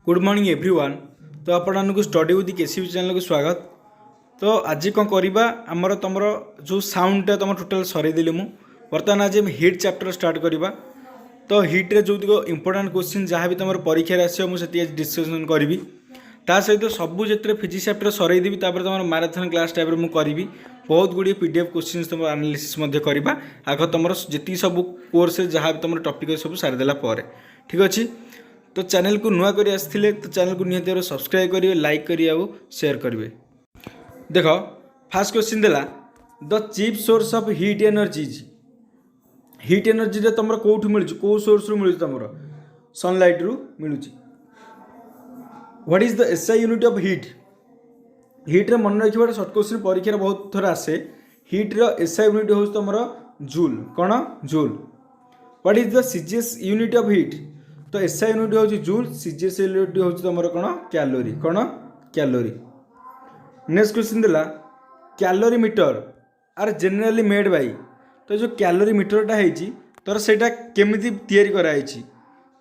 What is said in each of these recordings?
Good morning everyone. तो आपण study with KCB channel को स्वागत। तो आज कौन करवा आमर तुम जो साउंडटा तुम टोटाल सरदेली मु बर्तमान आज हिट चैप्टर स्टार्ट करवा। तो हिट्रे जो इंपोर्टाट क्वेश्चन जहाँ भी तुम परीक्षा आसो मुझे डिस्कसन करी ता सहित सबू जो फिजिक्स चैप्टर सरदेवी तुम मैराथन क्लास टाइप मुझे करी बहुत गुड़िए पीडीएफ क्वेश्चन तुम एनालिसिस करवा आग तुम जी सब कोर्स जहाँ भी तुम टॉपिक सब सारिदेला ठीक अच्छे। तो चैनल को नुआ कर आसते तो चैनल को निहत सब्सक्राइब करेंगे, लाइक करेंगे और शेयर करेंगे। देख फास्ट क्वेश्चन देला the cheap source of heat energy तुम कौटू मिलूँ कौ सोर्स रु मिलूँ तुम सनलाइट रु मिलूँ। What is the SI unit of heat मन रखा सर्ट क्वेश्चन परीक्षा बहुत थर आसे। हीट्र एसआई यूनिट हूँ तुम जूल कौन joule. What is the CGS unit of heat तो एसआई यूनिट हूँ जूल, सीजीएस यूनिट हूँ तुम कौन कैलोरी। नेक्स्ट क्वेश्चन देला calorie meter are generally made by तो जो कैलोरी मीटरटा है तोर सेटा केमिति तैयारी कराई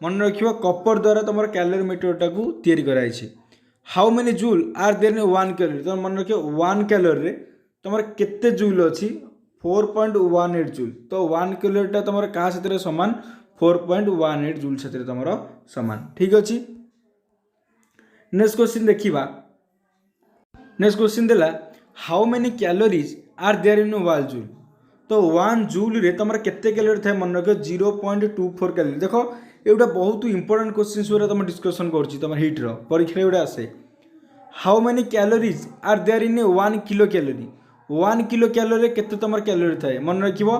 मन रखियो कपर द्वारा तुम कैलोरी मीटरटा को तैयारी कराई। How many joule are there in 1 calorie तुम मन रखियो 1 कैलोरी रे तुम केते जूल अच्छी 4.18 जूल। तो 1 कैलोरीटा तुम क्या से सामान 4.18 जूल से तुम सामान ठीक अच्छे। नेक्स्ट क्वेश्चन देखा नेक्स्ट क्वेश्चन देला how many calories are there in 1 joule तो 1 जूल रे तुम केते कैलोरी थाए मन रख 0.24 कैलोरी। देखो एटा बहुत इंपोर्टेंट क्वेश्चन पूरा तुम डिस्कसन कर हिट्र परीक्षा एटा आसे। How many calories are there in 1 kilo calorie 1 kilo calorie केते तुम कैलोरी थाए मन रखिबो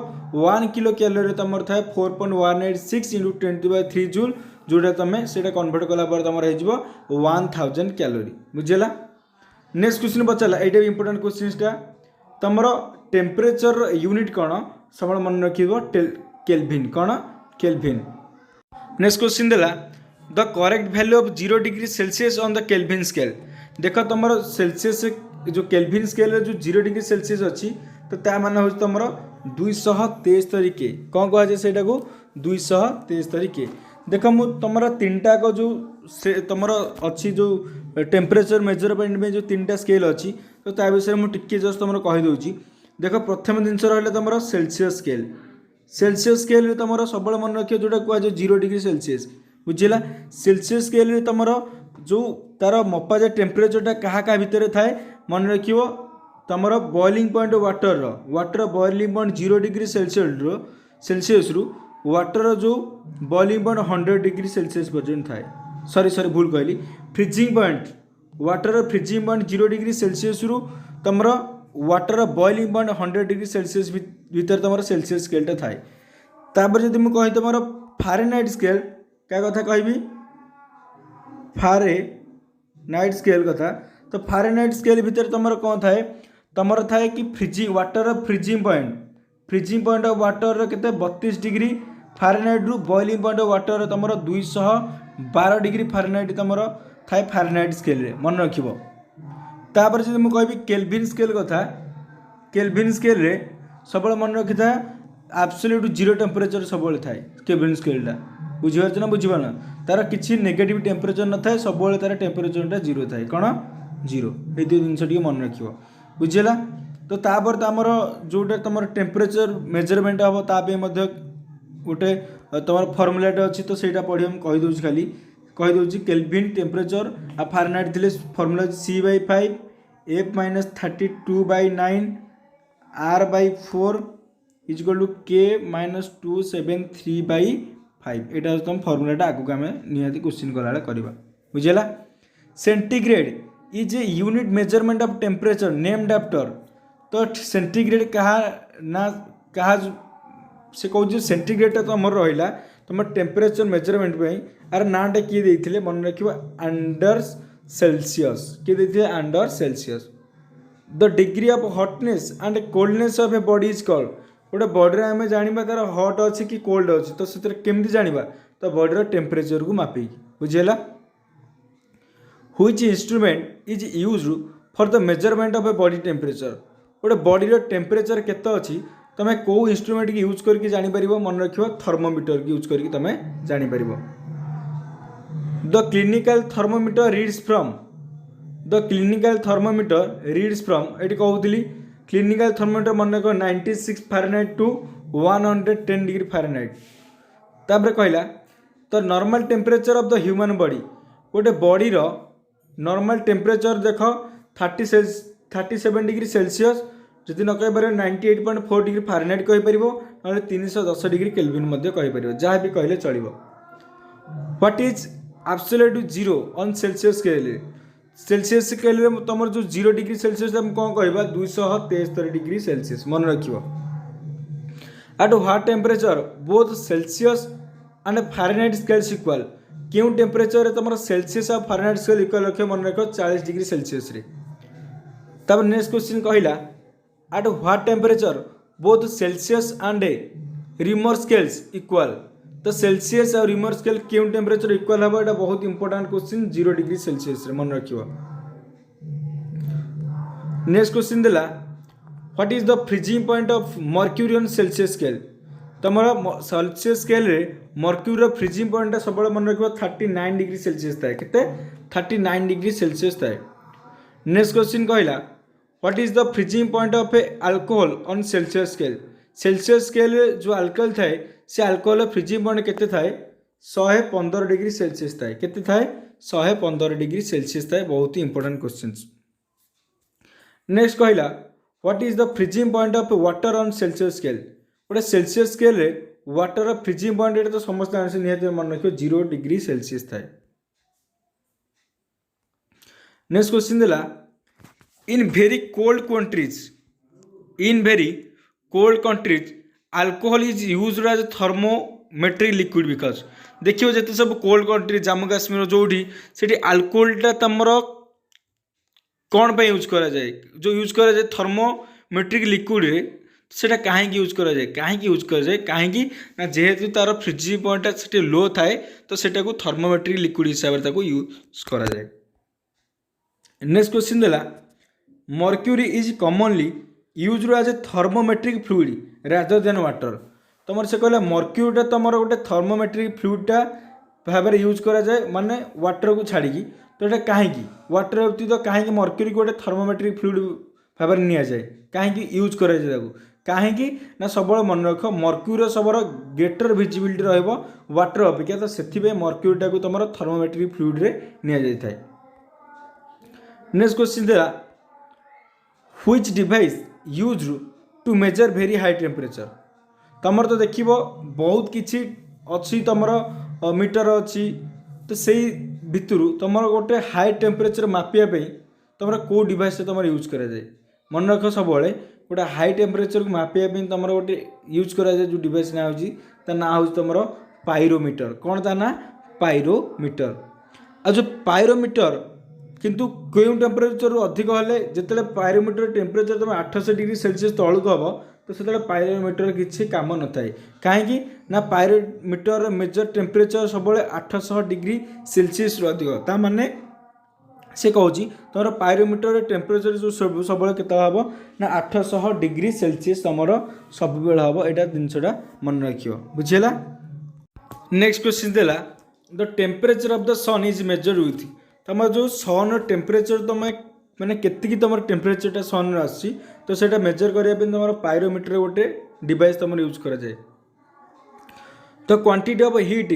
1 किलो कैलोरी तुम थाए 4.186 इंटू 10³ जूल जोटा तुम से कन्वर्ट कला तुम हो 1000 कैलोरी बुझेगा। नेक्स्ट क्वेश्चन पचारा ये इंपोर्टेंट क्वेश्चनटा तुम टेम्परेचर यूनिट कौन सब मन रख केल्विन कौन केल्विन। नेक्स्ट क्वेश्चन देला the correct value of 0 degree Celsius on the kelvin scale. देख तुम सेल्सियस जो केल्विन स्केल जो 0 डिग्री सेल्सियस अच्छी तो ता मान हूँ तुम 273 के कौन कहुए से 273 के। देख मु तुम 3टा को जो तुम अच्छी जो टेम्परेचर मेजरमेंट में जो 3टा स्केल अच्छी तो ता विषय मुझे जस्ट तुम कहीदे। देख प्रथम जिनस रहा तुम सेल्सियस स्केल तुम सब मन रख जो कहुए 0 डिग्री सेल्सियस बुझेगा। सेल्सियस स्केल तुम जो तार मपा जाए टेम्परेचरटा क्या भितर थाए मन रख तुम boiling point water boiling point 0 degree Celsius रु वाटर जो बॉइलिंग पॉइंट 100 डिग्री सेल्सियस पर्यटन थाए। सॉरी भूल कहली freezing point water freezing point 0 degree Celsius रु तुम water boiling point 100 degree Celsius भीतर तुम सेल्सियस स्केलटा थाए। तापर जब मुझे कही तुम फारेनहाइट स्केल क्या कथा कहि फारेनहाइट स्केल कथा तो फारेनहाइट स्केल भीतर तुम कौन थाए तुम थाए कि freezing water freezing point of water के 32 डिग्री फारेनहाइट रु बॉइलिंग पॉइंट ऑफ वाटर तुम 212 डिग्री फारेनहाइट तुम थाए फारेनहाइट स्केल रे मन रख। तापर जब मुझे कहि केल्विन स्केल कथा केल्विन स्केल रे सब मन रखी था एब्सोल्यूट 0 टेम्परेचर सब थाए केल्विन स्केलटा बुझीपार ना बुझीपार तार किसी नेगेटिव टेम्परेचर न थाए सब तार टेम्परेचरटा 0 थाए कौन 0 ये जिनस मन रख बुझेगा। तो तापर तो आमर जोटा तुम टेम्परेचर मेजरमेंट हम ताप गोटे तुम फर्मुलाटा अच्छी तो सहीटा पढ़ी कहीदे खाली कहीदे केल्विन टेम्परेचर आ फारेनहाइट थे formula C/5 F - 32/9 R/4 = K - 273/5 यहाँ तुम फर्मुलाटा आगे आम निहाती क्वेश्चन कला करवा बुझेगा। Centigrade is a unit measurement of temperature named after तो सेंटीग्रेड कहा ना कहा से कौन सेंटीग्रेड तो आम रहा तुम टेम्परेचर मेजरमेंट यार नाटा किए देते मन रख अंडर सेल्सियस किए देते under Celsius. The degree of hotness and coldness of a body is called गोटे बॉडी आम जाना तार हॉट अच्छी कि कोल्ड अच्छी तो से केमती जाना तो बॉडी टेम्परेचर को मापी बुझेगा। Which instrument is used for the measurement of a body temperature गोटे बॉडी टेम्परेचर केते अच्छी तुम कौ इंस्ट्रूमेंट की यूज करके जापर मन रख थर्मोमीटर की यूज करके तुम जापर। The clinical thermometer reads from the clinical thermometer reads from ये कहूली क्लिनिकल थर्मोमीटर मन रख 96 फारेनहाइट टू 110 डिग्री फारेनहाइट। तापर कहला the normal temperature of the human body गोटे बॉडीर नॉर्मल टेम्परेचर देख 37 डिग्री सेल्सियस जदि न कहीपर 98.4 डिग्री फारेनहाइट कहीपर ना 310 डिग्री केल्विन कहीपर जहाँ भी कहले चलो। What is absolute zero on celsius scale में तुम जो 0 डिग्री सेल्सियस कौन कह 273 डिग्री सेल्सियस मन रख। At what temperature both Celsius and Fahrenheit scales equal क्यों टेम्परेचर तुम सेल्सियस और फारेनहाइट स्केल इक्वल रख मन रख 40 डिग्री सेल्सियस रे। तब नेक्स्ट क्वेश्चन कहला at what temperature both Celsius and reamer scales equal तो सेल्सियस और रिमर स्केल क्यों टेम्परेचर इक्वल हम यहाँ बहुत इंपोर्टेंट क्वेश्चन 0 डिग्री सेल्सियस रे मन रखियो। नेक्स्ट क्वेश्चन देला what is the freezing point of mercury on celsius scale तुम सेल्सियस स्केल रे मर्क्यूरी फ्रीजिंग पॉइंट सब मन रखियो 39 डिग्री सेल्सियस थाए केते 39 डिग्री सेल्सियस थाए। नेक्स्ट क्वेश्चन कहला what is the freezing point of A alcohol on celsius scale जो अल्कोहल थाए से अल्कोहल फ्रीजिंग पॉइंट केते थाए 115 डिग्री सेल्सियस थाए केते थाए 115 डिग्री सेल्सियस थाए बहुत ही इंपोर्टेंट क्वेश्चंस। नेक्स्ट कहला what is the freezing point of water on celsius scale गोटे सेल्सियस स्केल रे वाटर फ्रीजिंग पॉइंट ये तो समस्त आंसर निहत मन रखियो 0 डिग्री सेल्सियस थाए। नेक्स्ट क्वेश्चन देला in very cold countries alcohol is used as thermometric liquid because देखियो जते सब कोल्ड कंट्री जम्मू काश्मीर जोड़ी से अल्कोहलटा तुम कौन पे यूज करा जाए जो यूज करा जाए थर्मोमेट्रिक लिक्विड रे सेटा कहीं यूज करा जाए कहीं ना जेहेतु तार फ्रीजिंग पॉइंट से लो थाए तो सेटा को थर्मोमेट्रिक लिक्विड हिसाब से यूज करा जाए। नेक्स्ट क्वेश्चन देला mercury is commonly used as a thermometric fluid rather than water तुम से कहला मर्क्यूरीटा तुम गोटे थर्मोमेट्रिक फ्लूइडटा भाव में यूज करा जाए माने वाटर को छाड़ी तो ये कहीं वाटर व्यतीत कहीं मर्क्यूरी गोटे थर्मोमेट्रिक फ्लूइड भाव में नि जाए कहीं यूज करा जाए कहीं ना सब मन रख मर्क्यूरी सब ग्रेटर विजिबिलिटी रहिबो वाटर अपेक्षा तो से मर्क्यूरीटा को तुम थर्मोमेट्रिक फ्लूइड रे नि जाए। नेक्स्ट क्वेश्चन देला which device used to measure very high temperature तुम तो देख बहुत किसी अच्छी तुम मीटर अच्छी तो से भितर तुम गोटे हाई टेम्परेचर मापिया तुम कौ डिवाइस तुम यूज करा जाए मन रख सब गोटे हाई टेम्परेचर को मापिया तुम गोटे यूज करा जाए जो डिवाइस ना हो ना हूँ तुम पायरोमीटर कौन ता ना पायरोमीटर आ जो पायरोमीटर किंतु क्यों टेम्परेचर अधिक हेल्ले जिते पायरोमीटर टेम्परेचर तुम 800 डिग्री सेल्सियस तलू हम तो से पायरोमीटर किसी कम न थाए कहीं ना पायरोमीटर मेजर टेम्परेचर सब 800 डिग्री सेल्सियस अधिक ता माने से कहूँ तुम पायरोमीटर टेम्परेचर जो सब केत हम ना 800 डिग्री सेल्सियस तुम सब हम यहाँ जिनसा मन रखियो बुझेगा। नेक्स्ट क्वेश्चन देला the temperature of the sun is measured with तुम जो सन टेम्परेचर तुम मैंने केतिकी तुम टेम्परेचरटा सन आसी तो सेटा मेजर करने तुम पायरोमीटर गोटे डिवाइस तुम यूज करा जाए। तो quantity of heat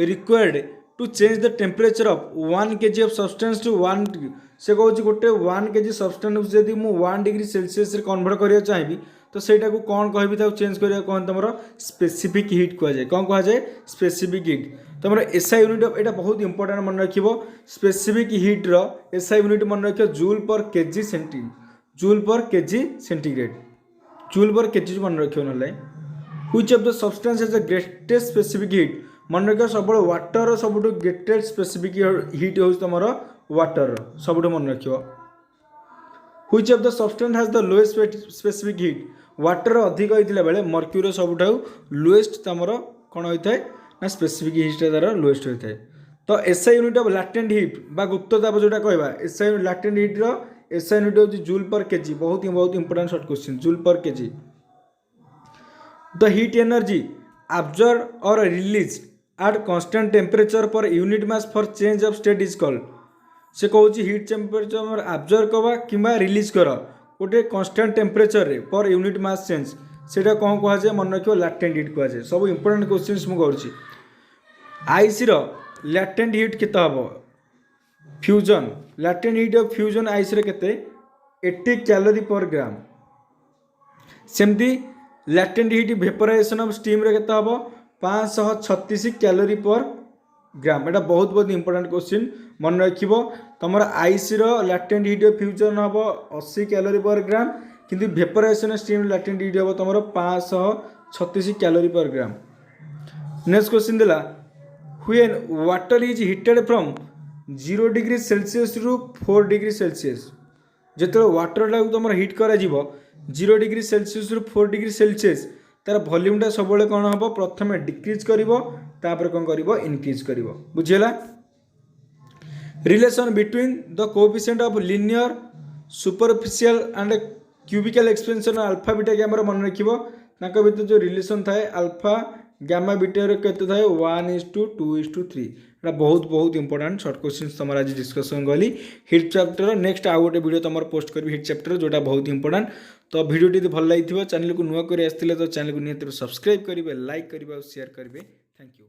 required to change the temperature of 1 kg of substance to 1 से कहूँ गोटे 1 kg सब्सटेंस जदि मु 1 डिग्री सेल्सियस कन्वर्ट करा चाहिए तो सेटा को कौन कह चेंज करा कौन तुम स्पेसिफिक हीट कहुए कौन कहुए स्पेसिफिक हीट तुम एसआई यूनिट यहाँ बहुत इंपोर्टेंट मन रख स्पेसिफिक हीट्र एसआई यूनिट मन रख जूल पर केजी सेंटीग्रेड जूल पर केजी मन रख ना which of the substance has the greatest specific heat मन रख सब वाटर सब ग्रेटेस्ट स्पेसिफिक हीट हो तुम वाटर सब मन रख which of the substance has the lowest specific heat water अधिक होता बेले मर्क्यूरी सबुठ लोएस्ट तुम कौन होता है ना स्पेसिफिक हीट तार लोएस्ट होता है। तो SI unit of latent heat बा गुप्त ताप जोटा कहवा एसआई लैटेंट हीट्र एसआई यूनिट होची जूल पर केजी बहुत इंपोर्टेंट शॉर्ट क्वेश्चन जूल पर KG. The heat energy absorbed or released at constant temperature per unit mass for change of state is called से कहूँ हिट टेम्परेचर आब्जर्व करवा कि release कर गोटे कांस्टेंट टेम्परेचर रे पर यूनिट मास चेंज सेटा कौन कहुए मन रख लैटेंट हिट कहुए सब इंपोर्टेंट क्वेश्चंस मुझे आईसी रो लैटेंट हिट केते हम fusion latent heat of fusion IC रे केते 80 कैलोरी पर ग्राम सेमती latent hit vaporisation of steam रे केते हम 536 कैलोरी पर ग्राम एटा बहुत बहुत इंपोर्टेंट क्वेश्चन मन रखिबो तमर आईसी रो लैटेंट हिट ऑफ फ्यूजन हम 80 कैलोरी पर ग्राम किंतु वेपोराइजेशन स्टीम लैटेंट हिट हम तुम 536 कैलोरी पर ग्राम। नेक्स्ट क्वेश्चन दिला when water is heated from 0 degree Celsius रु 4 डिग्री सेल्सियस जो वाटर टाक तुम हिट कर 0 डिग्री सेल्सियस रु 4 डिग्री सेल्सियस तार वॉल्यूमटा सब कौन हम प्रथम डिक्रीज कर कौन कर इनक्रीज कर बुझीला। Relation between the coefficient of linear superficial and cubical expansion alpha beta gamma मन रखिबो तांका भीतर जो रिलेशन थाए अल्फा गामा बीटा रे केते थाए 1:2:3 एटा बहुत बहुत इंपोर्टेंट शॉर्ट क्वेश्चन तुम आज डिस्कशन कली हिट चैप्टर नेक्स्ट आउ गोटे वीडियो तुम पोस्ट करी हिट चैप्टर जोटा बहुत इंपोर्टेंट तो वीडियो भल लगी चैनल को नुआ कर आसते तो चैनल को नियंत्रण सब्सक्राइब करेंगे लाइक करेंगे और शेयर करेंगे थैंक यू।